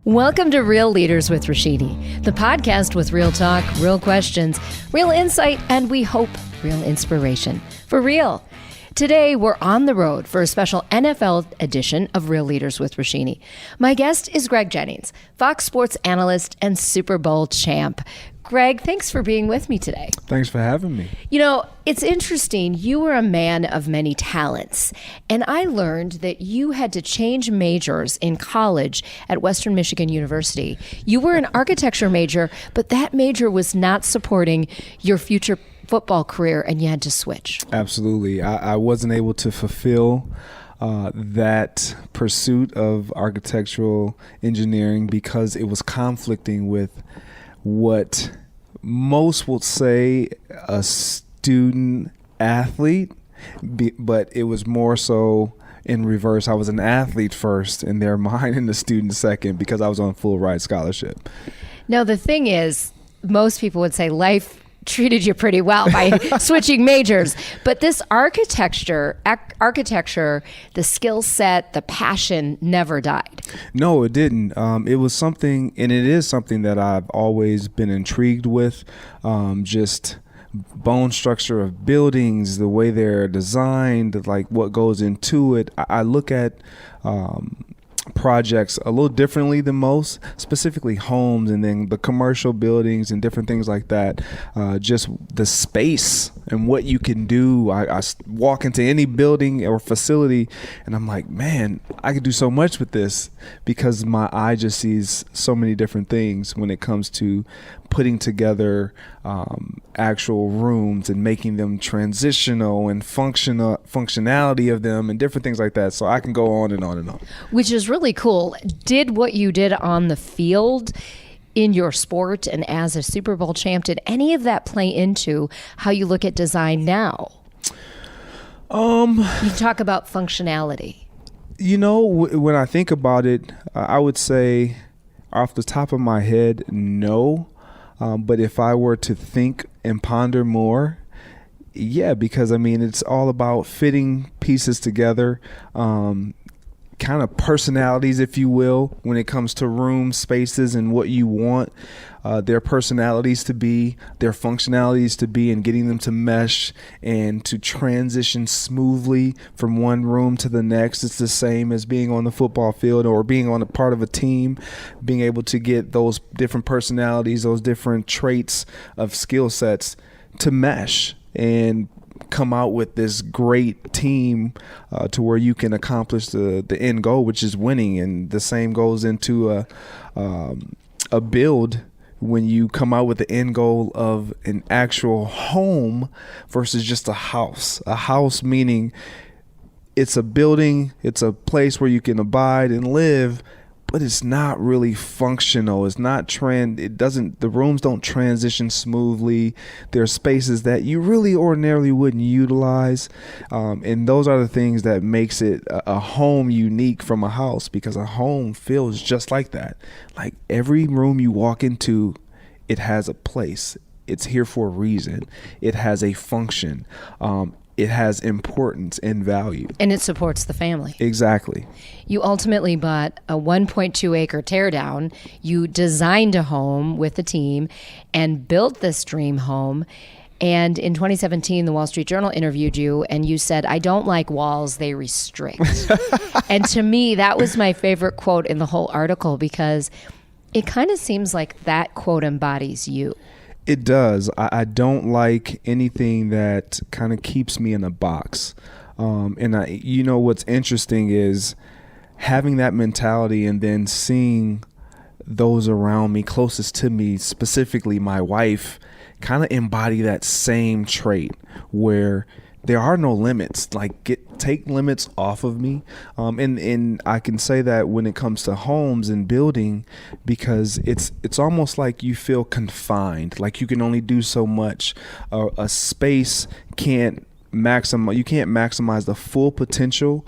Welcome to Real Leaders with Roshini, the podcast with real talk, real questions, real insight, and we hope real inspiration. For real. Today, we're on the road for a special NFL edition of Real Leaders with Roshini. My guest is Greg Jennings, Fox Sports analyst and Super Bowl champ. Greg, thanks for being with me today. Thanks for having me. You know, it's interesting. You were a man of many talents, and I learned that you had to change majors in college at Western Michigan University. You were an architecture major, but that major was not supporting your future football career, and you had to switch. Absolutely. I wasn't able to fulfill that pursuit of architectural engineering because it was conflicting with what most would say a student athlete, but it was more so in reverse. I was an athlete first in their mind and the student second because I was on full ride scholarship. Now, the thing is, most people would say life treated you pretty well by switching majors. But this architecture, the skill set, the passion never died. No, it didn't. It was something, and it is something that I've always been intrigued with. Just bone structure of buildings, the way they're designed, like what goes into it. I look at projects a little differently than most, specifically homes and then the commercial buildings and different things like that. Just the space and what you can do. I walk into any building or facility and I'm like, man, I could do so much with this because my eye just sees so many different things when it comes to putting together actual rooms and making them transitional and functionality of them and different things like that. So I can go on and on and on. Which is really cool. Did what you did on the field in your sport and as a Super Bowl champ, did any of that play into how you look at design now? You talk about functionality. You know, when I think about it, I would say off the top of my head, no. But if I were to think and ponder more, yeah, because I mean, it's all about fitting pieces together, kind of personalities, if you will, when it comes to room spaces and what you want their personalities to be, their functionalities to be, and getting them to mesh and to transition smoothly from one room to the next. It's the same as being on the football field or being on a part of a team, being able to get those different personalities, those different traits of skill sets to mesh and come out with this great team to where you can accomplish the end goal, which is winning. And the same goes into a build when you come out with the end goal of an actual home versus just a house. A house meaning it's a building, it's a place where you can abide and live, but it's not really functional. It's not the rooms don't transition smoothly. There are spaces that you really ordinarily wouldn't utilize. And those are the things that makes it a home unique from a house, because a home feels just like that. Like every room you walk into, it has a place. It's here for a reason. It has a function. It has importance and value. And it supports the family. Exactly. You ultimately bought a 1.2 acre teardown. You designed a home with the team and built this dream home. And in 2017, the Wall Street Journal interviewed you, and you said, "I don't like walls, they restrict." And to me, that was my favorite quote in the whole article, because it kind of seems like that quote embodies you. It does. I don't like anything that kind of keeps me in a box. You know, what's interesting is having that mentality and then seeing those around me, closest to me, specifically my wife, kind of embody that same trait where there are no limits. Like, take limits off of me. And I can say that when it comes to homes and building, because it's almost like you feel confined, like you can only do so much. A space you can't maximize the full potential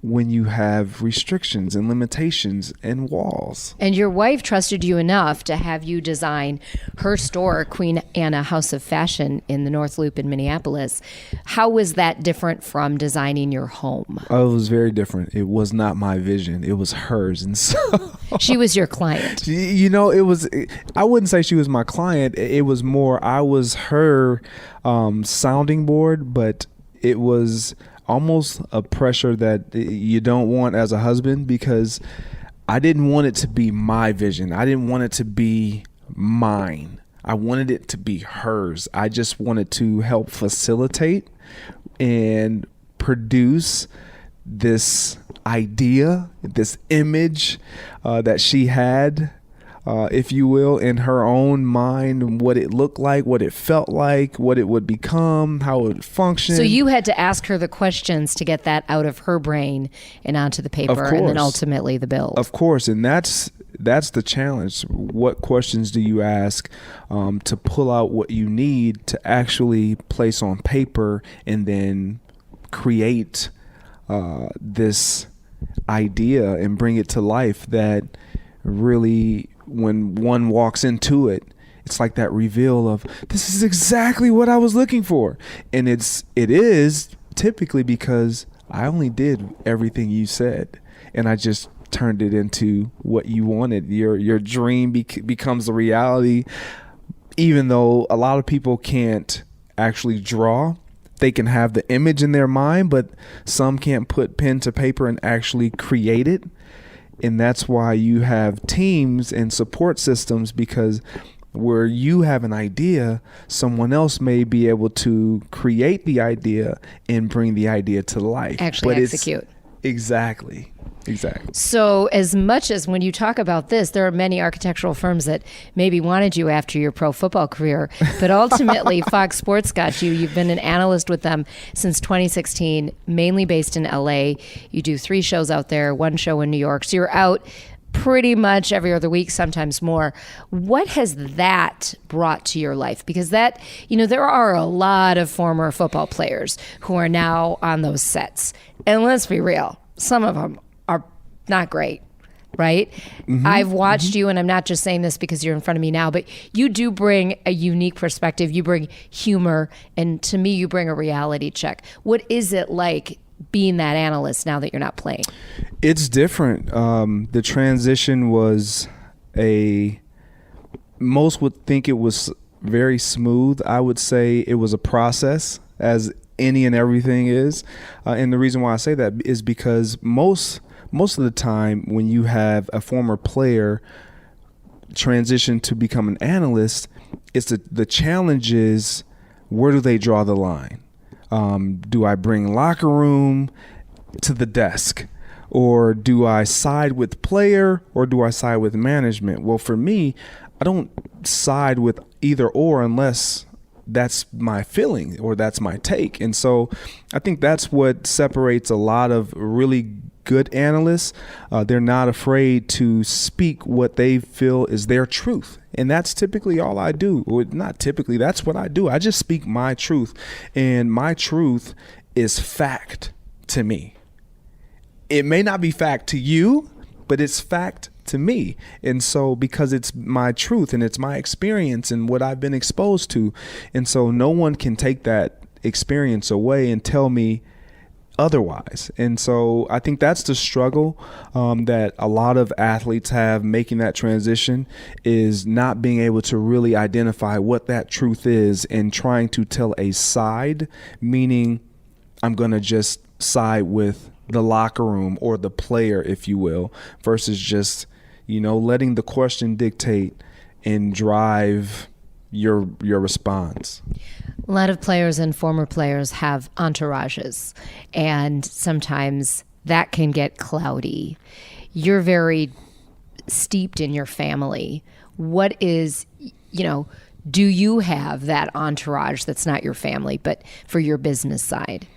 when you have restrictions and limitations and walls. And your wife trusted you enough to have you design her store, Queen Anna House of Fashion in the North Loop in Minneapolis. How was that different from designing your home? Oh, it was very different. It was not my vision. It was hers. And so she was your client. You know, I wouldn't say she was my client. It was more, I was her sounding board, but it was almost a pressure that you don't want as a husband, because I didn't want it to be my vision. I didn't want it to be mine. I wanted it to be hers. I just wanted to help facilitate and produce this idea, this image that she had, if you will, in her own mind, what it looked like, what it felt like, what it would become, how it would function. So you had to ask her the questions to get that out of her brain and onto the paper, and then ultimately the bill. Of course, and that's the challenge. What questions do you ask to pull out what you need to actually place on paper and then create this idea and bring it to life that really, when one walks into it, it's like that reveal of, this is exactly what I was looking for. And it is typically because I only did everything you said, and I just turned it into what you wanted. Your dream becomes the reality. Even though a lot of people can't actually draw, they can have the image in their mind, but some can't put pen to paper and actually create it. And that's why you have teams and support systems, because where you have an idea, someone else may be able to create the idea and bring the idea to life. Actually execute. Exactly. So as much as when you talk about this, there are many architectural firms that maybe wanted you after your pro football career, but ultimately Fox Sports got you. You've been an analyst with them since 2016, mainly based in LA. You do 3 shows out there, 1 show in New York. So you're out pretty much every other week, sometimes more. What has that brought to your life? Because that, there are a lot of former football players who are now on those sets. And let's be real, some of them are not great, right? Mm-hmm. I've watched you, and I'm not just saying this because you're in front of me now, but you do bring a unique perspective. You bring humor, and to me, you bring a reality check. What is it like being that analyst now that you're not playing? It's different. The transition was most would think it was very smooth. I would say it was a process, as any and everything is. And the reason why I say that is because most of the time when you have a former player transition to become an analyst, it's the challenge is, where do they draw the line? Do I bring locker room to the desk? Or do I side with player, or do I side with management? Well, for me, I don't side with either or unless that's my feeling or that's my take. And so I think that's what separates a lot of really good analysts. They're not afraid to speak what they feel is their truth. And that's typically all I do. Or not typically, that's what I do. I just speak my truth. And my truth is fact to me. It may not be fact to you, but it's fact to me. And so because it's my truth and it's my experience and what I've been exposed to. And so no one can take that experience away and tell me otherwise. And so I think that's the struggle that a lot of athletes have making that transition, is not being able to really identify what that truth is and trying to tell a side, meaning I'm going to just side with the locker room or the player, if you will, versus just, letting the question dictate and drive your response. A lot of players and former players have entourages, and sometimes that can get cloudy. You're very steeped in your family. What is, do you have that entourage that's not your family, but for your business side?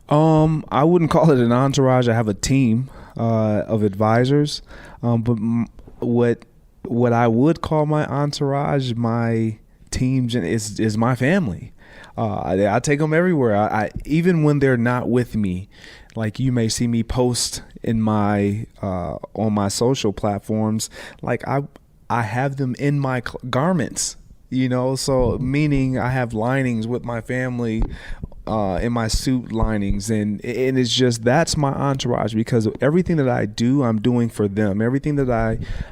I wouldn't call it an entourage. I have a team of advisors, but what I would call my entourage, my team, is my family. I take them everywhere. I even when they're not with me, Like you may see me post in my on my social platforms, like I have them in my garments, so meaning I have linings with my family in my suit linings, and it's just, that's my entourage, because everything that I do, I'm doing for them. Everything that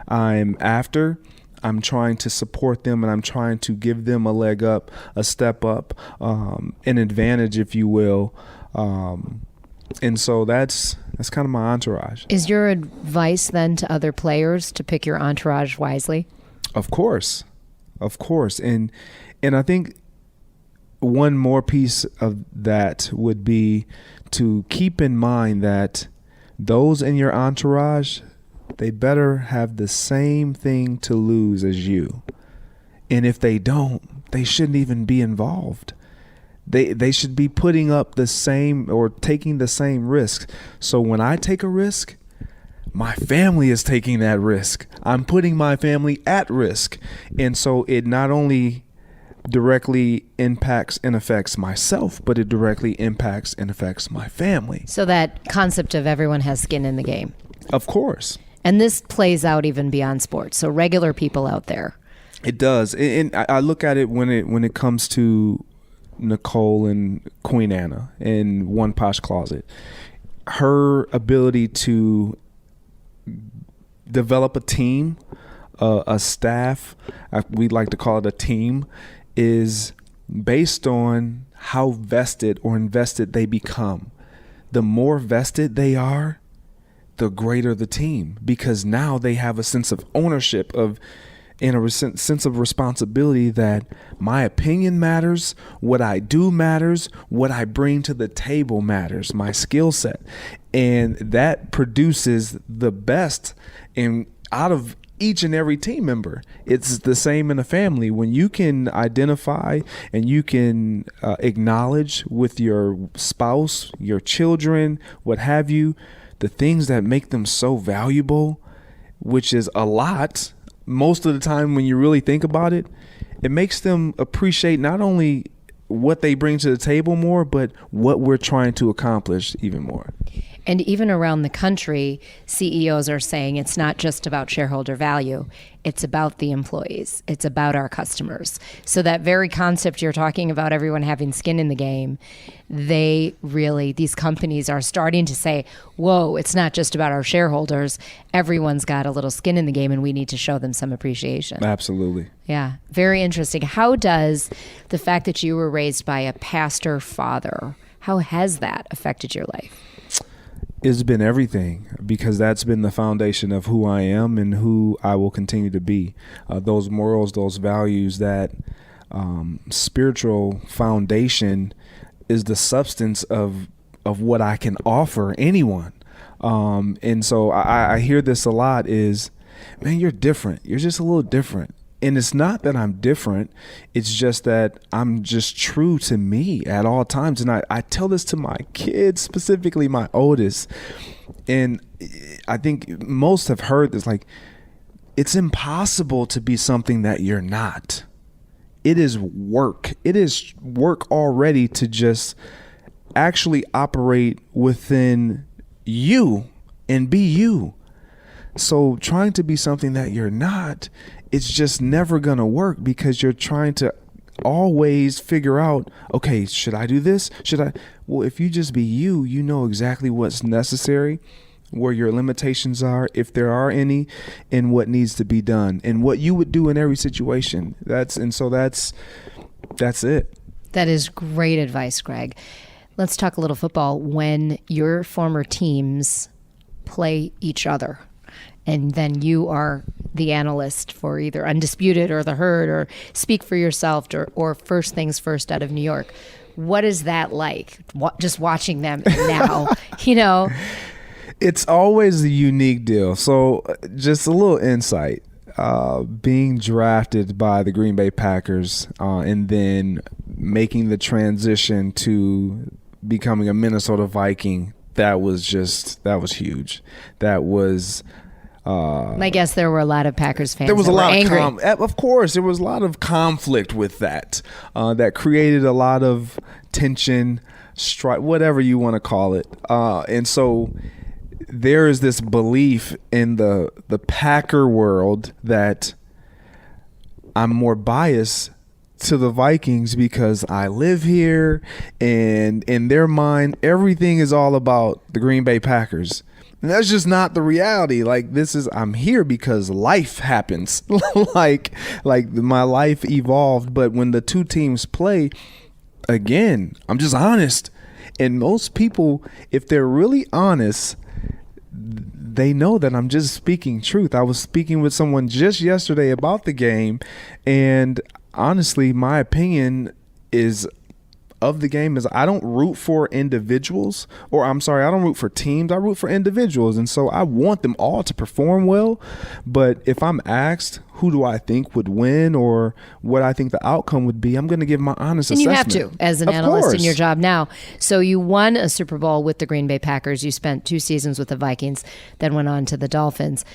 I'm after, I'm trying to support them, and I'm trying to give them a leg up, a step up, an advantage, if you will. And so that's kind of my entourage. Is your advice then to other players to pick your entourage wisely? Of course. And I think one more piece of that would be to keep in mind that those in your entourage, they better have the same thing to lose as you. And if they don't, they shouldn't even be involved. They should be putting up the same or taking the same risk. So when I take a risk, my family is taking that risk. I'm putting my family at risk. And so it not only directly impacts and affects myself, but it directly impacts and affects my family. So that concept of everyone has skin in the game. Of course. And this plays out even beyond sports. So regular people out there. It does. And I look at it when it comes to Nicole and Queen Anna in One Posh Closet. Her ability to develop a team, a staff, we'd like to call it a team, is based on how vested or invested they become. The more vested they are, the greater the team, because now they have a sense of ownership and a sense of responsibility that my opinion matters, what I do matters, what I bring to the table matters, my skill set. And that produces the best out of each and every team member. It's the same in a family. When you can identify and you can acknowledge with your spouse, your children, what have you, the things that make them so valuable, which is a lot. Most of the time when you really think about it, it makes them appreciate not only what they bring to the table more, but what we're trying to accomplish even more. And even around the country, CEOs are saying it's not just about shareholder value. It's about the employees. It's about our customers. So that very concept you're talking about, everyone having skin in the game, these companies are starting to say, whoa, it's not just about our shareholders. Everyone's got a little skin in the game, and we need to show them some appreciation. Absolutely. Yeah, very interesting. How does the fact that you were raised by a pastor father, how has that affected your life? It's been everything, because that's been the foundation of who I am and who I will continue to be. Those morals, those values, that spiritual foundation is the substance of what I can offer anyone. And so I hear this a lot is, man, you're different. You're just a little different. And it's not that I'm different. It's just that I'm just true to me at all times. And I tell this to my kids, specifically my oldest. And I think most have heard this, like, it's impossible to be something that you're not. It is work. It is work already to just actually operate within you and be you. So trying to be something that you're not, it's just never going to work, because you're trying to always figure out, okay, should I do this? Well, if you just be you, you know exactly what's necessary, where your limitations are, if there are any, and what needs to be done, and what you would do in every situation. That's it. That is great advice, Greg. Let's talk a little football. When your former teams play each other, and then you are the analyst for either Undisputed or The Herd or Speak for Yourself or First Things First out of New York. What is that like? Just watching them now, It's always a unique deal. So just a little insight. Being drafted by the Green Bay Packers and then making the transition to becoming a Minnesota Viking, that was huge. That was I guess there were a lot of Packers fans. There was that a lot were angry. of course, there was a lot of conflict with that. That created a lot of tension, strife, whatever you want to call it. And so there is this belief in the Packer world that I'm more biased to the Vikings because I live here, and in their mind, everything is all about the Green Bay Packers. And that's just not the reality. Like, I'm here because life happens. like my life evolved. But when the two teams play, again, I'm just honest. And most people, if they're really honest, they know that I'm just speaking truth. I was speaking with someone just yesterday about the game, and honestly, my opinion of the game is I don't root for individuals, or I'm sorry, I don't root for teams. I root for individuals. And so I want them all to perform well. But if I'm asked who do I think would win or what I think the outcome would be, I'm going to give my honest assessment. And you have to, as an analyst in your job now. So you won a Super Bowl with the Green Bay Packers. You spent 2 seasons with the Vikings, then went on to the Dolphins.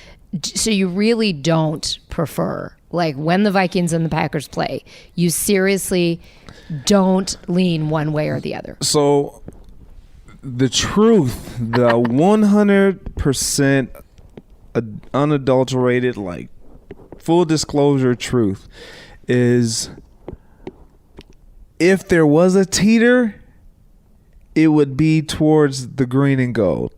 So you really don't prefer, like, when the Vikings and the Packers play, you seriously don't lean one way or the other. So the truth, the 100% unadulterated, like, full disclosure truth is, if there was a teeter, it would be towards the green and gold.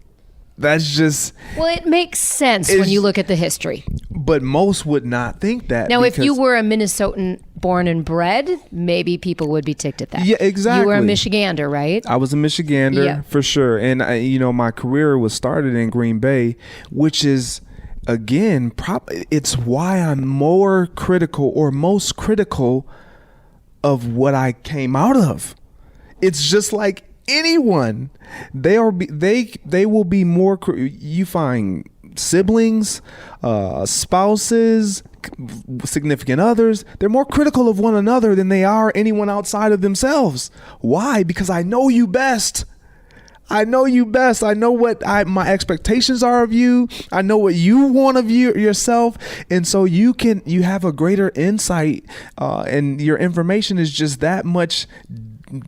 That's just... Well, it makes sense when you look at the history. But most would not think that. Now, if you were a Minnesotan born and bred, maybe people would be ticked at that. Yeah, exactly. You were a Michigander, right? I was a Michigander, for sure. And, my career was started in Green Bay, which is, again, it's why I'm more critical or most critical of what I came out of. It's just like anyone, they will be more. You find siblings, spouses, significant others, they're more critical of one another than they are anyone outside of themselves. Why? Because I know you best. I know you best. I know what my expectations are of you. I know what you want of yourself. And so you have a greater insight, and your information is just that much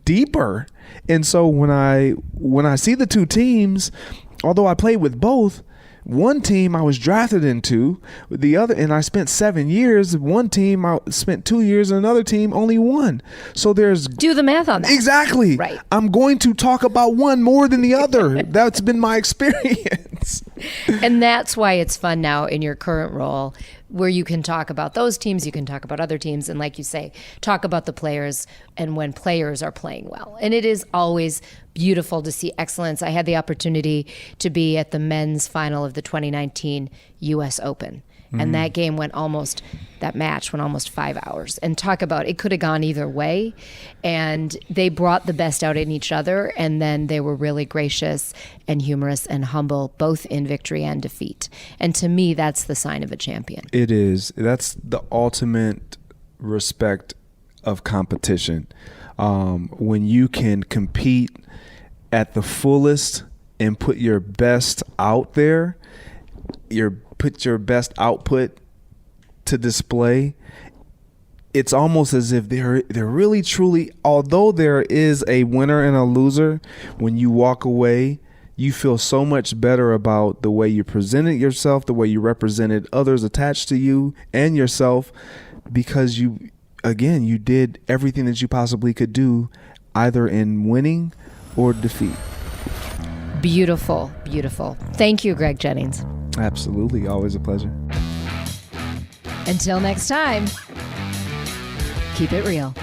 deeper. And so when I see the two teams, although I played with both, one team I was drafted into, the other, and I spent 7 years. One team I spent 2 years, and another team only 1. So do the math on that. Exactly. Right. I'm going to talk about one more than the other. That's been my experience. And that's why it's fun now in your current role, where you can talk about those teams, you can talk about other teams, and like you say, talk about the players and when players are playing well. And it is always beautiful to see excellence. I had the opportunity to be at the men's final of the 2019 U.S. Open. And that match went almost 5 hours. And talk about, it could have gone either way. And they brought the best out in each other. And then they were really gracious and humorous and humble, both in victory and defeat. And to me, that's the sign of a champion. It is. That's the ultimate respect of competition. When you can compete at the fullest and put your best out there, put your best output to display, it's almost as if they're really truly, although there is a winner and a loser, when you walk away, you feel so much better about the way you presented yourself, the way you represented others attached to you and yourself, because you did everything that you possibly could do, either in winning or defeat. Beautiful, beautiful. Thank you, Greg Jennings. Absolutely. Always a pleasure. Until next time, keep it real.